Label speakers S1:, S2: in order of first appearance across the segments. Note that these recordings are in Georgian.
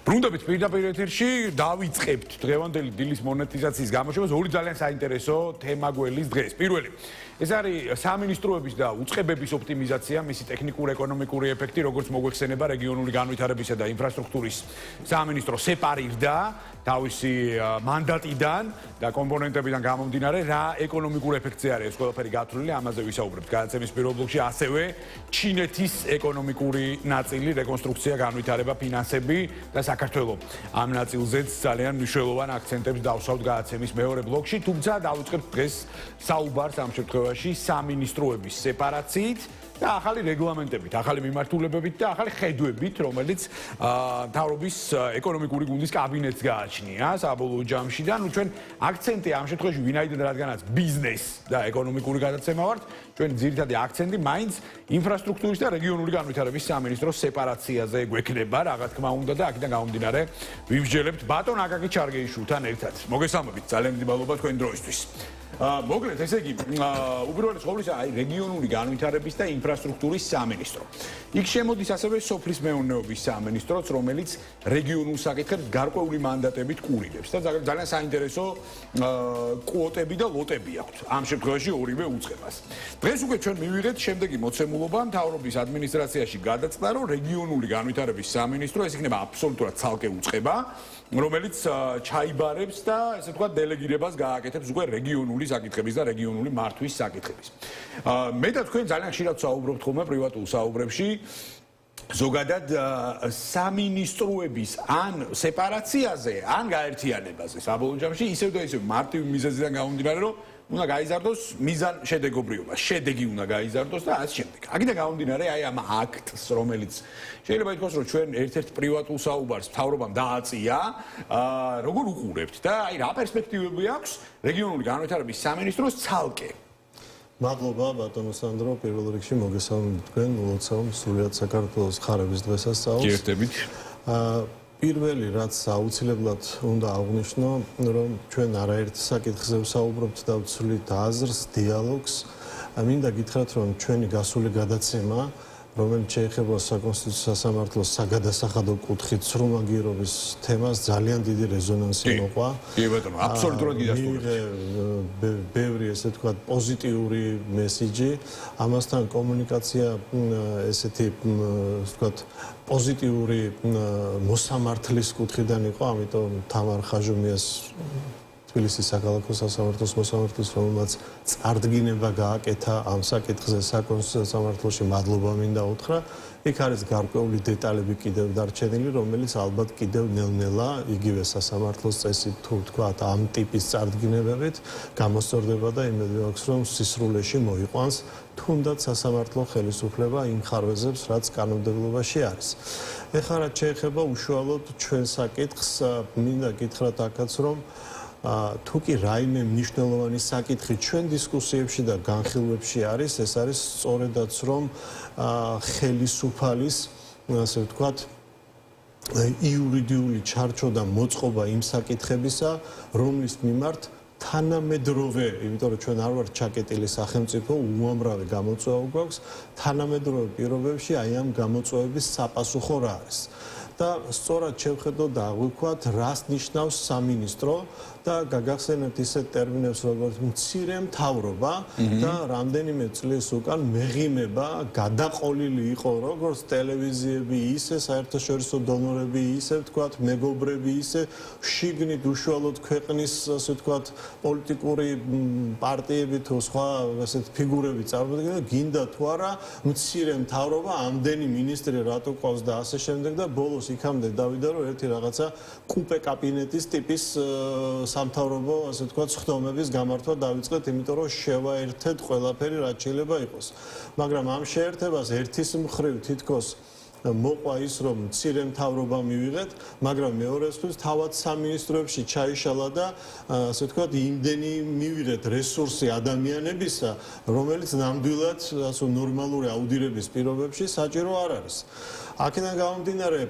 S1: ბრუნდებით პირდაპირ ეთერში დავიწყებთ დღევანდელი დილის მონეტიზაციის გამოშვებას ორი ძალიან საინტერესო თემა გველის დღეს. პირველი ეს არის სამინისტროების და უწყებების ოპტიმიზაცია, მისი ტექნიკურ-ეკონომიკური ეფექტი, როგორც მოგვეხსენება რეგიონული განვითარებისა და ინფრასტრუქტურის სამინისტრო სეპარირდა თავისი მანდატიდან და კომპონენტებიდან გამომდინარე, რა ეკონომიკურ ეფექტზე არის ეს ყველაფერი გათვლილი, ამაზე ვისაუბრებთ გადაცემის პირველ ბლოკში, ასევე ჩინეთის ეკონომიკური ნაწილი, რეკონსტრუქცია, განვითარება, ფინანსები და საქართველოს ამ ნაწილზეც ძალიან მნიშვნელოვან აქცენტებს დავსვავთ გადაცემის მეორე ბლოკში, თუმცა დავიწყებთ დღეს საუბარს ამ შემთხვევაში სამინისტროების სეპარაციით და ახალი რეგლამენტებით, ახალი მიმართულებებით და ახალი ხედვებით, რომელიც მთავრობის ეკონომიკური გუნდის კაბინეტს გააჩნია საბოლოო ჯამში და ნუ ჩვენ აქცენტი ამ შემთხვევაში ვინაიდან რადგანაც ბიზნეს და ეკონომიკური გადაცემა ვართ, ჩვენ ძირითადი აქცენტი მაინც ინფრასტრუქტურის და რეგიონული განვითარების სამინისტროს სეპარაციაზე გვექნება, რა თქმა უნდა და აქედან გამომდინარე ვიმსჯელებთ ბატონ აკაკი ჩარგეიშვილთან ერთად. მოგესალმებით, ძალიან დიდი მადლობა თქვენი დროისთვის. მოკლედ, ესე იგი, უპირველეს ყოვლისა, რეგიონული განვითარების და ინფრასტრუქტურის სამინისტრო. იქ შემოდის ასევე სოფლის მეურნეობის სამინისტროც, რომელიც რეგიონულ საკითხებს გარკვეული მანდატებით კურირებს და ძალიან საინტერესო კვოტები და ლოტები აქვს. ამ შემთხვევაში ორივე უწყებას. დღეს უკვე ჩვენ მივიღეთ შემდეგი მოცემულობა მთავრობის ადმინისტრაციაში გადაწყდა, რომ რეგიონული განვითარების სამინისტრო ეს იქნება აბსოლუტურად ცალკე უწყება, რომელიც ჩაიბარებს და ესე ვთქვათ დელეგირებას გააკეთებს უკვე რეგიონული საკითხების და რეგიონული მართვის საკითხების. მე და თქვენ ძალიან ხშირად საუბრობთ ხოლმე პრივატულ საუბრებში ზოგადად სამინისტროების ან სეპარაციაზე, ან გაერთიანებაზე საბოლოო ჯამში ისევ და ისევ მარტივი მიზეზიდან გამომდინარე, რომ უნდა გაიზარდოს მიზან-შედეგობრიობა, შედეგი უნდა გაიზარდოს და ასე შემდეგ. აქედან გამომდინარე, ამ აქტს, რომელიც შეიძლება ითქვას, რომ ჩვენ ერთ-ერთ პრივატულ საუბარს მთავრობამ დააწია, როგორ უყურებთ და რა პერსპექტივები აქვს რეგიონული განვითარების სამინისტროს ცალკე?
S2: მადლობა ბატონო სანდრო, პირველ რიგში მოგესალმებით თქვენ, მოლოცავ სრულიად საქართველოს ხარების დღესასწაულს.
S1: გიერთებით.
S2: პირველი რაც აუცილებლად უნდა აღვნიშნო, რომ ჩვენ არაერთ საკითხზე ვსაუბრობთ და ვცვლით აზრს, დიალოგს. მინდა გითხრათ, რომ ჩვენი გასული გადაცემა, რომელიც შეეხება საკონსტიტუციო სასამართლოს საგადასახადო კუთხით სრულმაგიერობის თემას ძალიან დიდი რეზონანსი მოყვა.
S1: კი ბატონო, აბსოლუტურად გიდასტურებთ.
S2: ბევრი ესე ვთქვათ პოზიტიური მესიჯი, ამასთან კომუნიკაცია ესეთი ვთქვათ პოზიტიური მოსამართლის კუთხიდან იყო, ამიტომ თამარ ხაჟუმიას თბილისის საქალაქო სასამართლოს მოსამართლის, რომელმაც წარდგინება გააკეთა ამ საკითხზე საკონსტიტუციო სასამართლოში, მადლობა მინდა უთხრა. იქ არის გარკვეული დეტალები კიდევ დარჩენილი, რომელიც ალბათ კიდევ ნელ-ნელა იგივე სასამართლოს წესით თუ ვთქვათ ამ ტიპის წარდგინებებით გამოსწორდება და იმედი აქვს, რომ სისრულეში მოიყვანს თუნდაც სასამართლო ხელისუფლება იმ ხარვეზებს, რაც კანონმდებლობაში არის. ეხლა რაც შეეხება უშუალოდ ჩვენ საკითხს, მინდა გითხრათ აქაც, რომ თუ კი რაიმე მნიშვნელოვანი საკითხი ჩვენ დისკუსიებში და განხილვებში არის, ეს არის სწორედაც რომ ხელისუფალის, ასე ვთქვათ, იურიდიული ჩარჩო და მოწყობა იმ საკითხებისა, რომლის მიმართ თანამედროვე, იმიტომ რომ ჩვენ არ ვართ ჩაკეტილი სახელმწიფო, უამრავი გამოწვევა გვაქვს, თანამედროვე პირობებში აი ამ გამოწვევების საპასუხო რა არის. და სწორად შევხედოთ და აღვიქვათ, რას ნიშნავს სამინისტრო და გაგახსენებთ ისეთ ტერმინებს, როგორც მცირე მთავრობა და რამდენიმე წლის უკან მეღიმება გადაყოლილი იყო როგორც ტელევიზიები, ისე საერთაშორისო დონორები, ისე ვთქვათ მეგობრები, ისე შიგნით უშუალოდ ქვეყნის, ასე ვთქვათ, პოლიტიკური პარტიები თუ სხვა ასეთ ფიგურები წარმოადგენენ, გინდა თუ არა, მცირე მთავრობა, ამდენი მინისტრი რატო ყავს და ასე შემდეგ და ბოლოს იქამდე დავიდა, რომ ერთი რაღაცა კუპე კაბინეტის ტიპის სამთავრობო, ასე ვთქვათ, სხდომების გამართვა დავიწყეთ, იმიტომ რომ შევაერთეთ ყველაფერი, რაც შეიძლება იყოს. მაგრამ ამ შეერთებას ერთის მხრივ თითქოს მოყვა ის, რომ მცირე მთავრობა მივიღეთ, მაგრამ მეორესთვის თავად სამინისტროებში ჩაიშალა და ასე ვთქვათ, იმდენი მივიღეთ რესურსი ადამიანებისა, რომელიც ნამდვილად ასე ნორმალური აუდირების პირობებში საჭირო არ არის. აქედან გამომდინარე,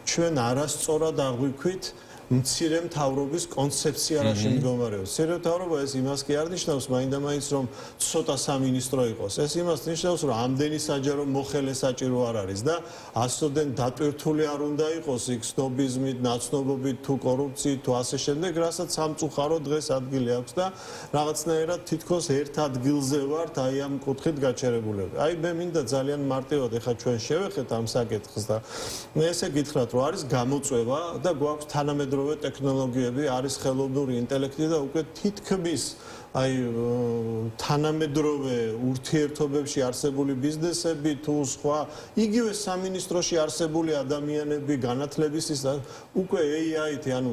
S2: ჩვენ არასწორად აღვიქვით მცირე მთავრობის კონცეფცია რაში მდგომარეობს. მცირე მთავრობა ეს იმას კი არ ნიშნავს, მაინდა-მაინც რომ ცოტა სამინისტრო იყოს. ეს იმას ნიშნავს, რომ ამდენი საჯარო მოხელე საჭირო არ არის და ასოდენ დატვირთული არ უნდა იყოს იქ სნობიზმით, ნაცნობობით თუ კორუფციით თუ ასე შემდეგ, რასაც სამწუხარო დღეს ადგილი აქვს და რაღაცნაირად თითქოს ერთ ადგილზე ვართ აი ამ კუთხით გაჩერებულები. აი მე მინდა ძალიან მარტივად ეხა ჩვენ შევეხეთ ამ საკითხს და ესე გითხრათ, რომ არის გამოწვევა და გვაქვს თანამედროვე ტექნოლოგიები, არის ხელოვნური ინტელექტი და უკვე თითქმის აი თანამედროვე ურთიერთობებში არსებული ბიზნესები თუ სხვა იგივე სამინისტროში არსებული ადამიანები განათლების ის უკვე AI-ით ანუ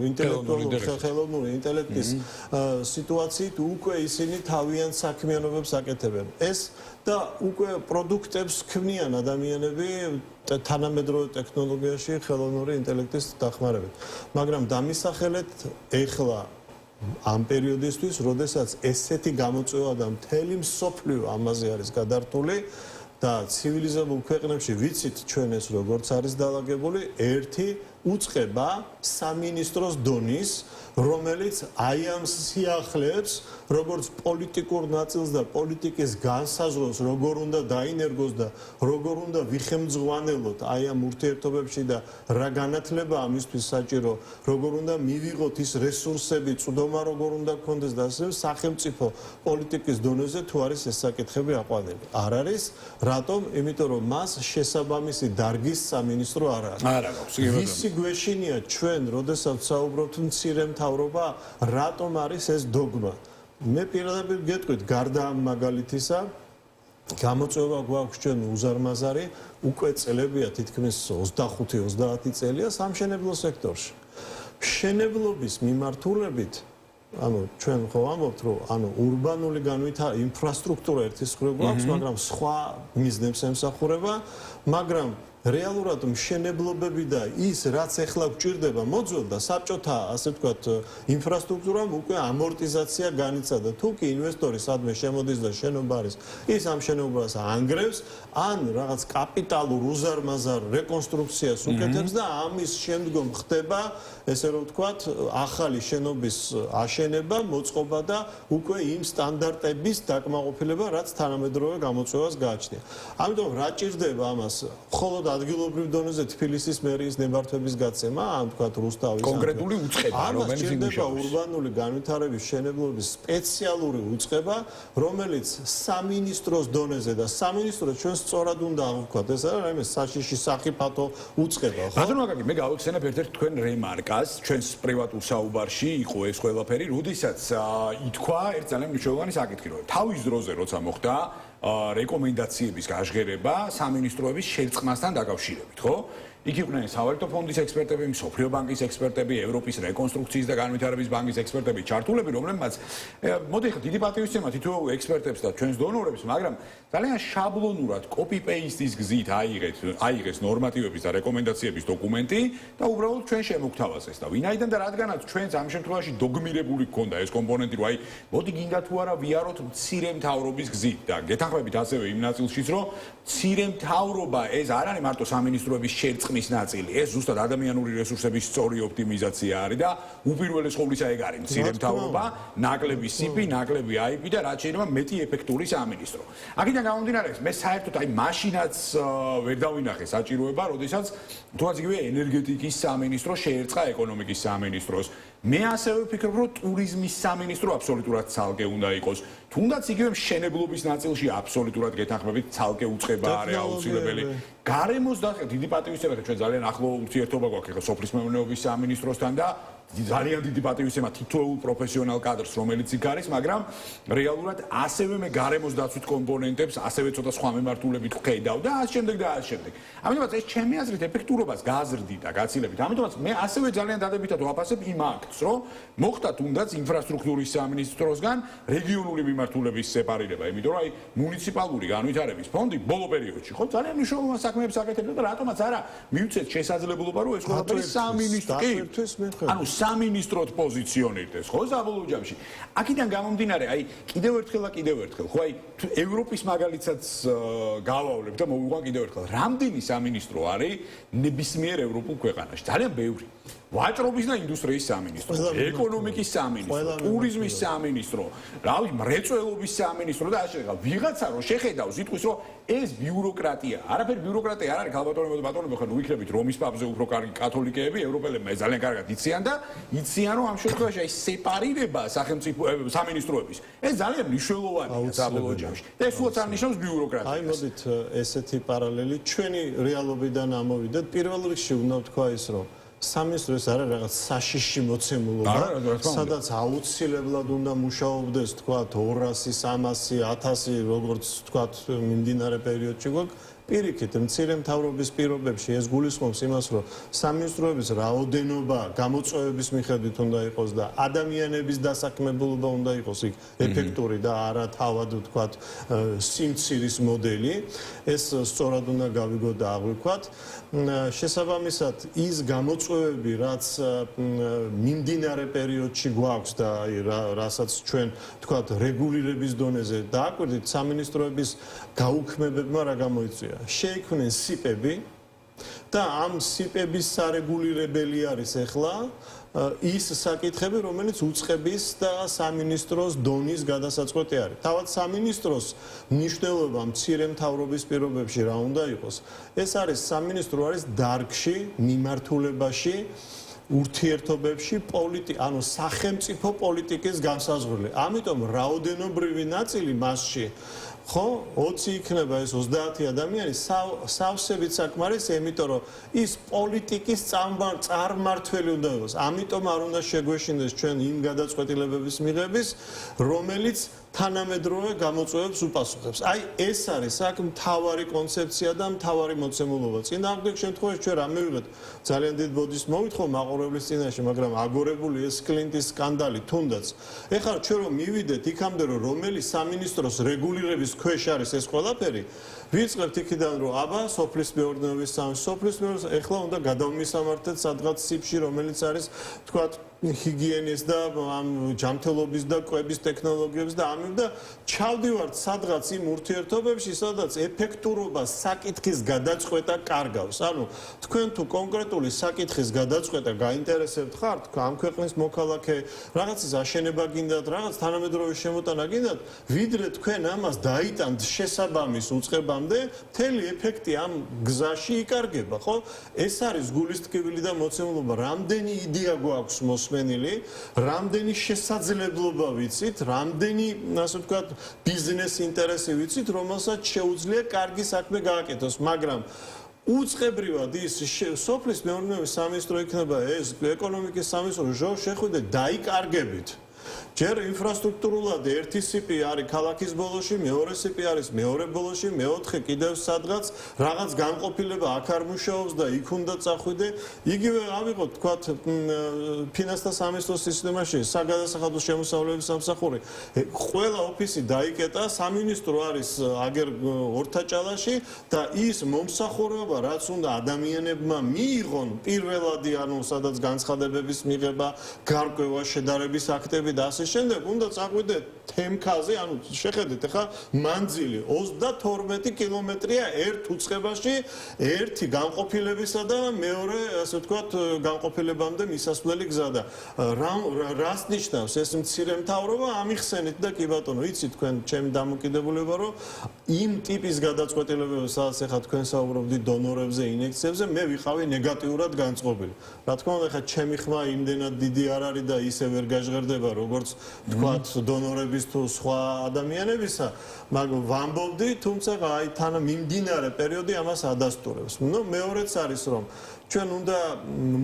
S2: ინტელექტუალური ხელოვნური ინტელექტის სიტუაციით უკვე ისინი თავიანთ საქმიანობებს აკეთებენ. ეს და უკვე პროდუქტებს ქმნიან ადამიანები თანამედროვე ტექნოლოგიაში ხელოვნური ინტელექტის დახმარებით. მაგრამ დამისახელეთ ეხლა ამ პერიოდისთვის, როდესაც ესეთი გამოწვევა და მთელი მსოფლიო ამაზე არის გადართული და ცივილიზებულ ქვეყნებში ვიცით ჩვენ ეს როგორც არის დალაგებული, ერთი უწყება სამინისტროს დონის, რომელიც აი ამ სიახლეებს, როგორც პოლიტიკურ ნაწილს და პოლიტიკის განსაზღვროს, როგორ უნდა დაინერგოს და როგორ უნდა ვიხემძღვანელოთ აი ამ ურთიერთობებში და რა განათლება ამისთვის საჭირო, როგორ უნდა მივიღოთ ის რესურსები, წვდომა როგორ უნდა გქონდეს და ასე სახელმწიფო პოლიტიკის დონეზე თუ არის ეს საკითხები აყვანილი. არ არის, რატომ? იმიტომ რომ მას შესაბამისი დარგის სამინისტრო არ აქვს.
S1: არ აქვს.
S2: გვეშინია ჩვენ, როდესაც საუბრობთ მცირე მთავრობა, რატომ არის ეს დოგმა? მე პირადად გეტყვით, გარდა ამ მაგალითისა, გამოწვევა გვაქვს ჩვენ უზარმაზარი, უკვე წელებია თითქმის 25-30 წელია სამშენებლო სექტორში. მშენებლობის მიმართულებით, ანუ ჩვენ ხო ვამბობთ, რომ ანუ ურბანული ინფრასტრუქტურა ერთის მხრივ გვაქვს, მაგრამ სხვა მიზნებს ემსახურება, მაგრამ რეალურად მშენებლობები და ის რაც ეხლა გვჭირდება მოძველდა საბჭოთა ასე ვთქვათ ინფრასტრუქტურამ უკვე ამორტიზაცია განიცადა. თუ კი ინვესტორი სადმე შემოდის და შენობა არის, ის ამ შენობას ანგრევს, ან რაღაც კაპიტალურ უზარმაზარ რეკონსტრუქციას უკეთებს და ამის შემდგომ ხდება ესე რომ ვთქვათ ახალი შენობის აშენება, მოწყობა და უკვე იმ სტანდარტების დაკმაყოფილება, რაც თანამედროვე გამოწვევას გააჩნია. ამიტომ რა ჭირდება ამას? მხოლოდ ადგილობრივ დონეზე თბილისის მერიის ნებართვების გაცემა, ან თქვათ რუსთავის
S1: კონკრეტული უწყება, რომელიც
S2: ჭირდება ურბანული განვითარების შენებლობის სპეციალური უწყება, რომელიც სამინისტროს დონეზე და სამინისტრო ჩვენ სწორად უნდა ავუქვათ, ეს არის რაიმე საშიში სახიფათო უწყება, ხო?
S1: ბატონო აკაკი, მე გავიხსენებ ერთ-ერთ თქვენ რემარკას, ჩვენს პრივატულ საუბარში იყო ეს ყველაფერი, როდესაც ითქვა ერთ ძალიან მნიშვნელოვანი საკითხი, რომ თავის დროზე როცა მოხდა რეკომენდაციების გაჟღერება სამინისტროების შერწყმასთან დაკავშირებით, ხო? იქ იყვნენ სავალუტო ფონდის ექსპერტები, მსოფლიო ბანკის ექსპერტები, ევროპის რეკონსტრუქციის და განვითარების ბანკის ექსპერტები, ჩართულები, რომლებმაც მოდი ხა დიდი პატივისცემა თითოეულ ექსპერტებს და ჩვენს დონორებს, მაგრამ ძალიან შაბლონურად copy-paste-ის გზით აიღეს ნორმატივების და რეკომენდაციების დოკუმენტი და უბრალოდ ჩვენ შემოგთავაზეს და ვინაიდან და რადგანაც ჩვენს ამ შემთხვევაში დოგმირებული გქონდა ეს კომპონენტი, რომ აი მოდი გინდა თუ არა ვიაროთ მცირე მთავრობის გზით და გეთანხმებით ასევე იმ ნაწილშიც, რომ მცირე მთავრობა ეს არ არის მარტო სამინისტროების შერწყმის ნაწილი, ეს ზუსტად ადამიანური რესურსების სწორი ოპტიმიზაცია არის და უპირველეს ყოვლისა ეგ არის მცირე მთავრობა, ნაკლები CP, ნაკლები IP და რაც შეიძლება მეტი ეფექტური სამინისტრო. აქედან გამომდინარე, მე საერთოდ აი მაშინაც ვერ დავინახე საჭიროება, როდესაც თუნდაც იგივე ენერგეტიკის სამინისტრო შეერწყა ეკონომიკის სამინისტროს. მე ასევე ვფიქრობ, რომ ტურიზმის სამინისტრო აბსოლუტურად ცალკე უნდა იყოს. თუნდაც იგივე მშენებლობის ნაწილში აბსოლუტურად გეთანხმებით ცალკე უწყება არის აუცილებელი. გარემოს და დიდი პატივისცემა ჩვენ ძალიან ახლო ურთიერთობა გვაქვს ახლა სოფლის მეურნეობის სამინისტროსთან და ძალიან დიდი პატივისცემა თითოეულ პროფესიონალ კადრს, რომელიც იქ არის, მაგრამ რეალურად ასევე მე გარემოს დაცვით კომპონენტებს, ასევე ცოტა სხვა მიმართულებით ვხედავ და ამ შემდეგ და ამ შემდეგ. ამიტომაც ეს ჩემი აზრით ეფექტურობას გააზრდიდა გაცილებით. ამიტომაც მე ასევე ძალიან დადებითად ვაფასებ იმ აქტს, რომ მოხდა თუნდაც ინფრასტრუქტურის სამინისტროსგან რეგიონული მიმართულების სეპარირება, იმიტომ რომ აი მუნიციპალური განვითარების ფონდი ბოლო პერიოდში ხო ძალიან მნიშვნელოვან საქმეებს აკეთებდა და რატომაც არა მივცეთ შესაძლებლობა, რომ ეს ყველაფერი სამინისტრო ანუ სამინისტროდ პოზიციონირდეს, ხო, საბოლოო ჯამში. აქედან გამომდინარე, აი, კიდევ ერთხელ, ხო, აი, ევროპის მაგალითსაც გავავლებ და მოვიყვან კიდევ ერთხელ. რამდენი სამინისტრო არის ნებისმიერ ევროპულ ქვეყანაში? ძალიან ბევრი. ვაჭრობის და ინდუსტრიის სამინისტრო, ეკონომიკის სამინისტრო, ტურიზმის სამინისტრო, რა ვიცი, მრეწველობის სამინისტრო და ასე ხა. ვიღაცა რომ შეხედავს, იტყვის რომ ეს ბიუროკრატია. არაფერი ბიუროკრატია არ არის, ქალბატონებო და ბატონებო, ხო, ვიქნებით რომის პაპზე უფრო კარგი კათოლიკეები, ევროპელებმა ეს ძალიან კარგად იციან და იციან რომ ამ შემთხვევაში აი სეპარირება სახელმწიფო სამინისტროების ეს ძალიან მნიშვნელოვანია საბოლოო ჯამში. და ეს უცებ არ ნიშნავს ბიუროკრატიას.
S2: აი მოდით ესეთი პარალელი ჩვენი რეალობიდან ამოვიდეთ. პირველ რიგში უნდა ვთქვა ის რომ სამინისტრო ეს არის რაღაც საშიში მოცემულობა, სადაც აუცილებლად უნდა მუშაობდეს, თქვა 200, 300, 1000, როგორც თქვა მიმდინარე პერიოდში გვაქვს. პირიქით, მცირე მთავრობის პირობებში ეს გულისხმობს იმას, რომ სამინისტროების რაოდენობა გამოწვევების მიხედვით უნდა იყოს და ადამიანების დასაქმებულობა უნდა იყოს იქ ეფექტური და არა თავად ვთქვათ სიმცირის მოდელი. ეს სწორად უნდა გავიგოთ და აღვიქვათ. შესაბამისად, ის გამოწვევები, რაც მიმდინარე პერიოდში გვაქვს და რასაც ჩვენ ვთქვათ რეგულირების დონეზე დააკვირდით, სამინისტროების გაუქმებებმა რა გამოიწვია? შეიქმნენ სიპები და ამ სიპების სარეგულირებელი არის ახლა ის საკითხები, რომელიც უწყების და სამინისტროს დონის გადასაწყვეტი არის. თავად სამინისტროს მნიშვნელობა მცირე მთავრობის პირობებში რა უნდა იყოს? ეს არის სამინისტრო არის დარგში, მიმართულებაში, ურთიერთობებში, ანუ სახელმწიფო პოლიტიკის განსაზღვრელი. ამიტომ რაოდენობრივი ნაწილი მასში ხო 20 იქნება ეს 30 ადამიანი სავსებით საკმარისია, იმიტომ რომ ის პოლიტიკის წარმმართველი უნდა იყოს. ამიტომ არ უნდა შეგვეშინდეს ჩვენ იმ გადაწყვეტილებების მიღების, რომელიც თანამედროვე გამოწვევებს უპასუხებს. აი ეს არის აქ მთავარი კონცეფცია და მთავარი მოცემულობა. წინააღმდეგ შემთხვევაში ჩვენ რა მივიღეთ? ძალიან დიდ ბოდიშს მოვითხოვ მაყურებლის წინაშე, მაგრამ აგორებული ეს კლინტის სკანდალი თუნდაც. ეხლა ჩვენ რომ მივიდეთ იქამდე რომ რომელი სამინისტროს რეგულირების ქვეშ არის ეს ყველაფერი, ვიწყებთ იქიდან რომ აბა სოფლის მეურნეობის სოფლის მეურნეობის ეხლა უნდა გადავმისამართეთ სადღაც სიფში, რომელიც არის თქვათ ჰიგიენის და ამ ჯანმრთელობის და კვების ტექნოლოგიების და ამით და ჩავდივართ სადღაც იმ ურთიერთობებში, სადაც ეფექტურობა საკითხის გადაწყვეტა კარგავს. ანუ თქვენ თუ კონკრეტული საკითხის გადაწყვეტა გაინტერესებთ ხართ, ამ ქვეყნის მოქალაქე, რაღაცის აშენება გინდათ, რაღაც თანამედროვე შემოტანა გინდათ, ვიდრე თქვენ ამას დაიტანთ შესაბამის უწყებამდე, მთელი ეფექტი ამ გზაში იკარგება, ხო? ეს არის გულისტკივილი და მოცემულობა, რამდენი იდეა გვაქვს რამდენი შესაძლებლობა ვიცით, რამდენი, ასე ვთქვათ, ბიზნეს ინტერესი ვიცით, რომელსაც შეუძლია კარგი საქმე გააკეთოს, მაგრამ უწყებრივად ის სოფლის მეურნეობის სამინისტრო იქნება ეს ეკონომიკის სამინისტრო შეხვიდეთ დაიკარგებით. ჯერ ინფრასტრუქტურულად ერთი სიპი არის ქალაქის ბოლოში, მეორე სიპი არის მეორე ბოლოში, მეოთხე კიდევ სადღაც რაღაც განყოფილება აქ არ მუშაობს და იქ უნდა წახვიდე. იგივე ავიღოთ, თქვათ, ფინანსთა სამინისტროს სისტემაში საგადასახადო შემოსავლების სამსახური. ყველა ოფისი დაიკეტა, სამინისტრო არის აგერ ორთაჭალაში და ის მომსახურება, რაც უნდა ადამიანებმა მიიღონ პირველადი, ანუ სადაც განცხადებების მიღება, გარკვევა, შედარების აქტები და ასე შემდეგ უნდა წაყვიდეთ თემქაზე, ანუ შეხედეთ ახლა მანძილი 32 კილომეტრია ერთ უწყებაში, ერთი განყოფილებისა და მეორე, ასე ვთქვათ, განყოფილებამდე მისასვლელი გზა და რას ნიშნავს ეს მცირე მთავრობა? ამიხსენით და კი ბატონო, იცით თქვენ ჩემი დამოკიდებულება, რომ იმ ტიპის გადაწყვეტილებები, სადაც ახლა თქვენ საუბრობდით დონორებზე, ინექციებზე, მე ვიყავი ნეგატიურად განწყობილი. რა თქმა უნდა, ახლა ჩემი ხმა იმდენად დიდი არ არის და ისე ვერ გაჟღერდება, როგორც თქვათ დონორების თუ სხვა ადამიანებისა, მაგრამ ვამბობდი, თუმცა აი თან მიმდინარე პერიოდი ამას ადასტურებს. ნუ მეორეც არის რომ ჩვენ უნდა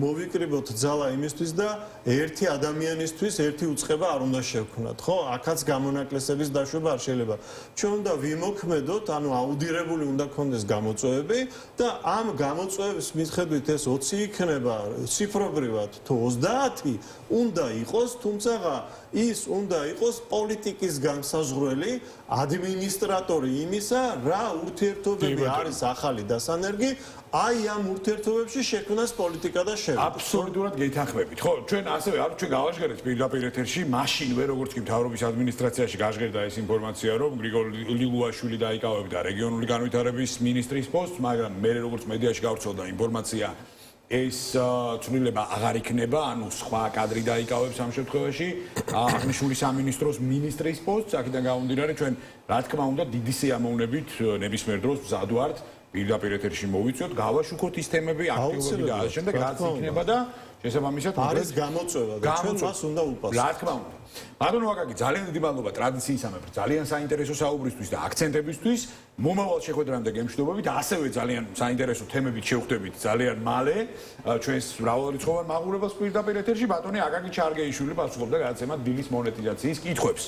S2: მოვიკრიბოთ ძალა იმისთვის და ერთი ადამიანისთვის ერთი უწყება არ უნდა შევქმნათ, ხო? აქაც გამონაკლისების დაშვება არ შეიძლება. ჩვენ უნდა ვიმოქმედოთ, ანუ აუდირებული უნდა ქონდეს გამოწვევები და ამ გამოწვევების მიხედვით ეს 20 იქნება ციფრობრივად თუ 30 უნდა იყოს, თუმცა ის უნდა იყოს პოლიტიკის განსაზღვრელი ადმინისტრატორი იმისა, რა ურთიერთობები არის ახალი დასანერგი აი ამ ურთიერთობებში შექმნას პოლიტიკა და შევიდა.
S1: აბსოლუტურად გეთანხმებით. ხო, ჩვენ ასევე არ ჩვენ გავაჟღერეთ პირდაპირ ეთერში, მაშინვე როგორც კი მთავრობის ადმინისტრაციაში გაჟღერდა ეს ინფორმაცია, რომ გრიგოლი ლიგუაშვილი დაიკავებდა რეგიონული განვითარების მინისტრის პოსტს, მაგრამ მე როგორც მედიაში გავრცელდა ინფორმაცია, ეს ცვლილება აღარ იქნება, ანუ სხვა კადრი დაიკავებს ამ შემთხვევაში აღნიშნული სამინისტროს მინისტრის პოსტს, აქედან გამომდინარე ჩვენ რა თქმა უნდა დიდი სიამოვნებით ნებისმიერ დროს მზად ვართ პირდაპირ ეთერში მოვიწვიოთ, გავაშუქოთ ის თემები აქტიურები და ამ შემდეგ რაც იქნება და შესაბამისად
S2: არის გამოწვევა და ჩვენ მას უნდა ვუპასუხოთ.
S1: რა თქმა უნდა. ბატონო ვაკაკი, ძალიან დიდი მადლობა ტრადიციისამებრ, ძალიან საინტერესო საუბრისთვის და აქცენტებისთვის. მომავალ შეხვედრამდე გემშვიდობებით, ასევე ძალიან საინტერესო თემებით შევხვდებით ძალიან მალე ჩვენს მრავალრიცხოვან მაყურებელს პირდაპირ ეთერში. ბატონი აკაკი ჩარგეიშვილი პასუხობდა გადაცემად დილის მონეტიზაციის კითხვებს.